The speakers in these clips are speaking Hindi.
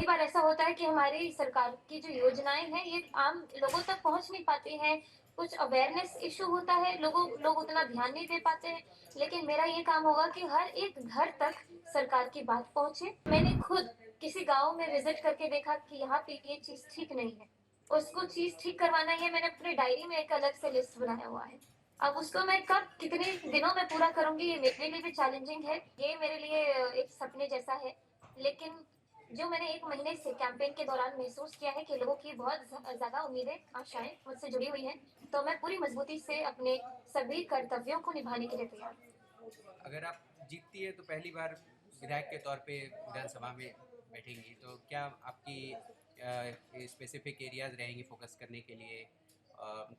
कई बार ऐसा होता है कि हमारी सरकार की जो योजनाएँ हैं, ये आम लोगों तक पहुँच नहीं पाती हैं। कुछ अवेयरनेस इश्यू होता है, लोग उतना ध्यान नहीं दे पाते हैं। लेकिन मेरा ये काम होगा कि हर एक घर तक सरकार की बात पहुँचे। मैंने खुद किसी गाँव में विज़िट करके देखा कि यहाँ पे ये चीज़ ठीक नहीं है। उसको चीज़ ठीक करवाना है, मैंने अपने डायरी में एक अलग से लिस्ट बनाया हुआ है। अब उसको मैं कब कितने दिनों में पूरा करूँगी, ये मेरे लिए भी चैलेंजिंग है। ये मेरे लिए एक सपने जैसा है। लेकिन जो मैंने 1 महीने से कैंपेन के दौरान महसूस किया है कि लोगों की बहुत ज़्यादा उम्मीदें, आशाएँ मुझसे जुड़ी हुई हैं, तो मैं पूरी मज़बूती से अपने सभी कर्तव्यों को निभाने के लिए तैयार हूँ। अगर आप जीतती है तो पहली बार विधायक के तौर पे विधानसभा में बैठेंगी, तो क्या आपकी स्पेसिफिक एरियाज रहेंगी फोकस करने के लिए?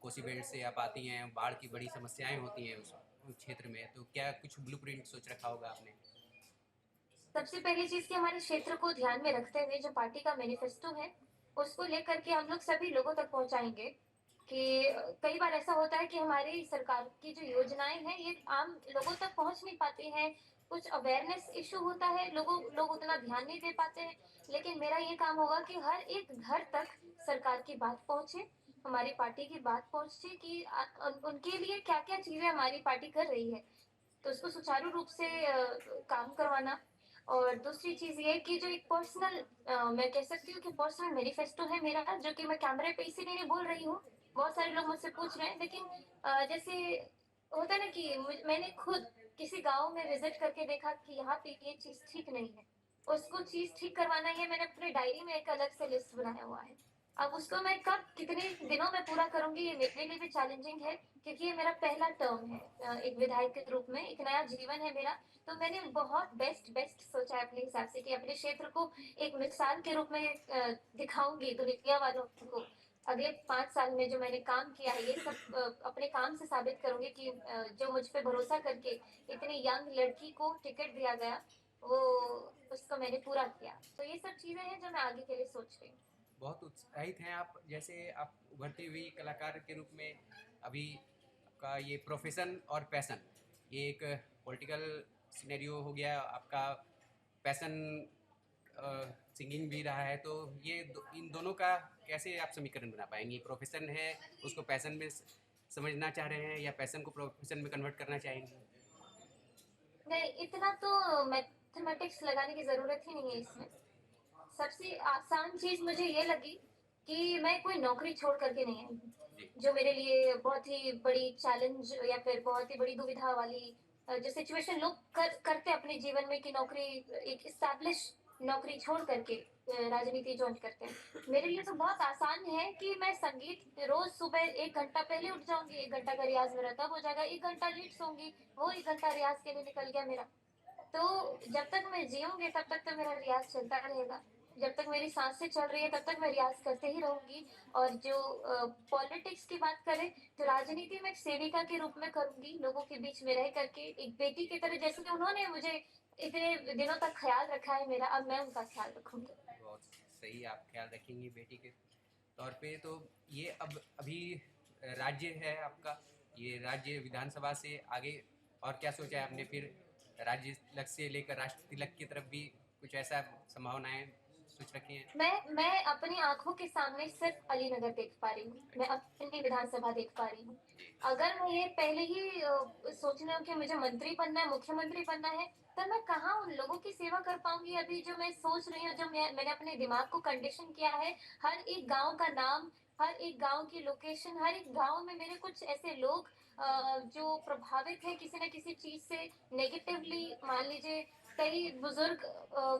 कोसी बेल्ट से आप आती हैं, बाढ़ की बड़ी समस्याएं होती हैं उस क्षेत्र में, तो क्या कुछ ब्लूप्रिंट सोच रखा होगा आपने? सबसे पहली चीज़ कि हमारे क्षेत्र को ध्यान में रखते हुए जो पार्टी का मैनिफेस्टो है, उसको लेकर के हम लोग सभी लोगों तक पहुँचाएँगे कि कई बार ऐसा होता है कि हमारी सरकार की जो योजनाएँ हैं, ये आम लोगों तक पहुँच नहीं पाती हैं। कुछ अवेयरनेस इश्यू होता है, लोग उतना ध्यान नहीं दे पाते हैं। लेकिन मेरा ये काम होगा कि हर एक घर तक सरकार की बात पहुँचे, हमारी पार्टी की बात पहुँचे कि उनके लिए क्या-क्या चीज़ें हमारी पार्टी कर रही है। तो उसको सुचारू रूप से काम करवाना। और दूसरी चीज़ ये है कि जो एक पर्सनल मैं कह सकती हूँ कि पर्सनल मैनिफेस्टो है मेरा, जो कि मैं कैमरे पे इसीलिए नहीं बोल रही हूँ। बहुत सारे लोग मुझसे पूछ रहे हैं, लेकिन जैसे होता है ना कि मैंने खुद किसी गाँव में विज़िट करके देखा कि यहाँ पे ये चीज़ ठीक नहीं है। उसको चीज़ ठीक करवाना है, मैंने अपने डायरी में एक अलग से लिस्ट बनाया हुआ है। अब उसको मैं कब कितने दिनों में पूरा करूँगी, ये मेरे लिए भी चैलेंजिंग है, क्योंकि ये मेरा पहला टर्म है एक विधायक के रूप में, एक नया जीवन है मेरा। तो मैंने बहुत बेस्ट बेस्ट सोचा है अपने हिसाब से कि अपने क्षेत्र को एक मिसाल के रूप में दिखाऊँगी दुनिया वालों को। अगले 5 साल में जो मैंने काम किया है, ये सब अपने काम से साबित करूँगी कि जो मुझ पे भरोसा करके इतनी यंग लड़की को टिकट दिया गया, वो उसको मैंने पूरा किया। तो ये सब चीज़ें हैं जो मैं आगे के लिए सोच रही हूँ। बहुत उत्साहित हैं आप, जैसे आप उभरती हुई कलाकार के रूप में। अभी आपका ये प्रोफेशन और पैशन, ये एक पॉलिटिकल सिनेरियो हो गया आपका। पैशन सिंगिंग भी रहा है, तो इन दोनों का कैसे आप समीकरण बना पाएंगी? प्रोफेशन है, उसको पैशन में समझना चाह रहे हैं, या पैशन को प्रोफेशन में कन्वर्ट करना चाहेंगी? नहीं, इतना तो मैथमेटिक्स लगाने की ज़रूरत ही नहीं है इसमें। सबसे आसान चीज़ मुझे ये लगी कि मैं कोई नौकरी छोड़ कर के नहीं आई हूँ, जी। जो मेरे लिए बहुत ही बड़ी चैलेंज या फिर बहुत ही बड़ी दुविधा वाली जो सिचुएशन लोग करते हैं अपने जीवन में कि नौकरी एक एस्टैब्लिश नौकरी छोड़ कर के राजनीति जॉइन करते हैं। मेरे लिए तो बहुत आसान है कि मैं संगीत रोज़ सुबह 1 घंटा पहले उठ जाऊँगी, 1 घंटा का रियाज़ मेरा तब हो जाएगा, 1 घंटा लेट सोऊँगी, वो 1 घंटा रियाज़ के लिए निकल गया मेरा। तो जब तक मैं जीऊँगी तब तक तो मेरा रियाज़ चलता रहेगा। जब तक मेरी साँसें चल रही है तब तक मैं रियाज़ करते ही रहूँगी। और जो पॉलिटिक्स की बात करें, तो राजनीति मैं एक सेविका के रूप में करूँगी, लोगों के बीच में रह कर के एक बेटी की तरह, जैसे उन्होंने मुझे इतने दिनों तक ख़्याल रखा है मेरा, अब मैं उनका ख़्याल रखूँगी। बहुत सही, आप ख्याल रखेंगी बेटी के तौर पे। तो ये अब अभी राज्य है आपका, ये राज्य विधानसभा से आगे और क्या सोचा है आपने फिर? राज्य तिलक से लेकर राष्ट्र तिलक की तरफ भी कुछ ऐसा संभावनाएं सोच रखी हैं? मैं अपनी आँखों के सामने सिर्फ़ अलीनगर देख पा रही हूँ, मैं अपनी विधानसभा देख पा रही हूँ। जी। अगर मैं ये पहले ही सोच रही हूँ कि मुझे मंत्री बनना है, मुख्यमंत्री बनना है, तब मैं कहाँ उन लोगों की सेवा कर पाऊँगी? अभी जो मैं सोच रही हूँ, जो मैंने अपने दिमाग को कंडीशन किया है, हर एक गाँव का नाम, हर एक गाँव की लोकेशन, हर एक गाँव में मेरे कुछ ऐसे लोग जो प्रभावित हैं किसी न किसी चीज़ से नेगेटिवली। मान लीजिए कई बुजुर्ग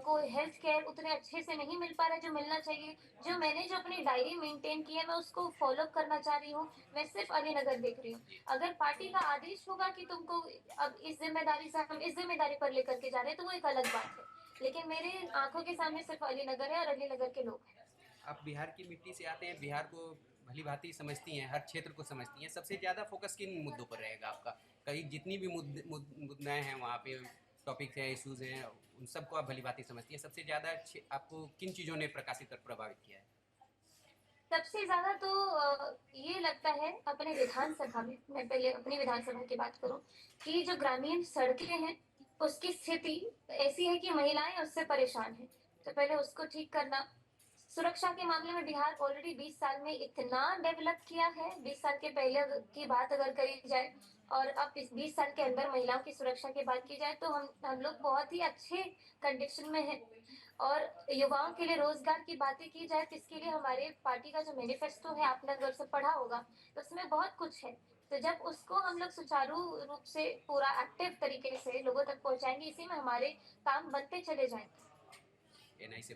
को हेल्थ केयर उतने अच्छे से नहीं मिल पा रहा है जो मिलना चाहिए। जो अपनी डायरी मेंटेन की है, मैं उसको फॉलो अप करना चाह रही हूँ। मैं सिर्फ़ अलीनगर देख रही हूँ। जी। अगर पार्टी का आदेश होगा कि तुमको अब इस ज़िम्मेदारी से हम इस ज़िम्मेदारी पर लेकर के जा रहे हैं, तो वो एक अलग बात है। लेकिन मेरे आँखों के सामने सिर्फ़ अलीनगर है और अलीनगर के लोग हैं। आप बिहार की मिट्टी से आते हैं, बिहार को भली भांति समझती हैं, हर क्षेत्र को समझती हैं। सबसे ज़्यादा फोकस किन मुद्दों पर रहेगा आपका? कई जितनी भी मुद्दाएं हैं वहाँ पे, टॉपिक्स हैं, इश्यूज हैं, उन सबको आप भली भांति समझती हैं। सबसे ज़्यादा आपको किन चीज़ों ने प्रकाशित और प्रभावित किया है? सबसे ज़्यादा तो ये लगता है अपने विधानसभा में, मैं पहले अपनी विधानसभा की बात करूँ, कि जो ग्रामीण सड़कें हैं, उसकी स्थिति ऐसी है कि महिलाएँ उससे परेशान हैं। तो पहले उसको ठीक करना। सुरक्षा के मामले में बिहार ऑलरेडी 20 साल में इतना डेवलप किया है, 20 साल के पहले की बात अगर करी जाए और अब इस 20 साल के अंदर महिलाओं की सुरक्षा की बात की जाए तो हम लोग बहुत ही अच्छे कंडीशन में हैं। और युवाओं के लिए रोजगार की बातें की जाए तो इसके लिए हमारे पार्टी का जो मैनिफेस्टो है आपने अगर उसे पढ़ा होगा तो उसमें बहुत कुछ है। तो जब उसको हम लोग सुचारू रूप से पूरा एक्टिव तरीके से लोगों तक पहुंचाएंगे, इसी में हमारे काम बनते चले जाएंगे। एनआई से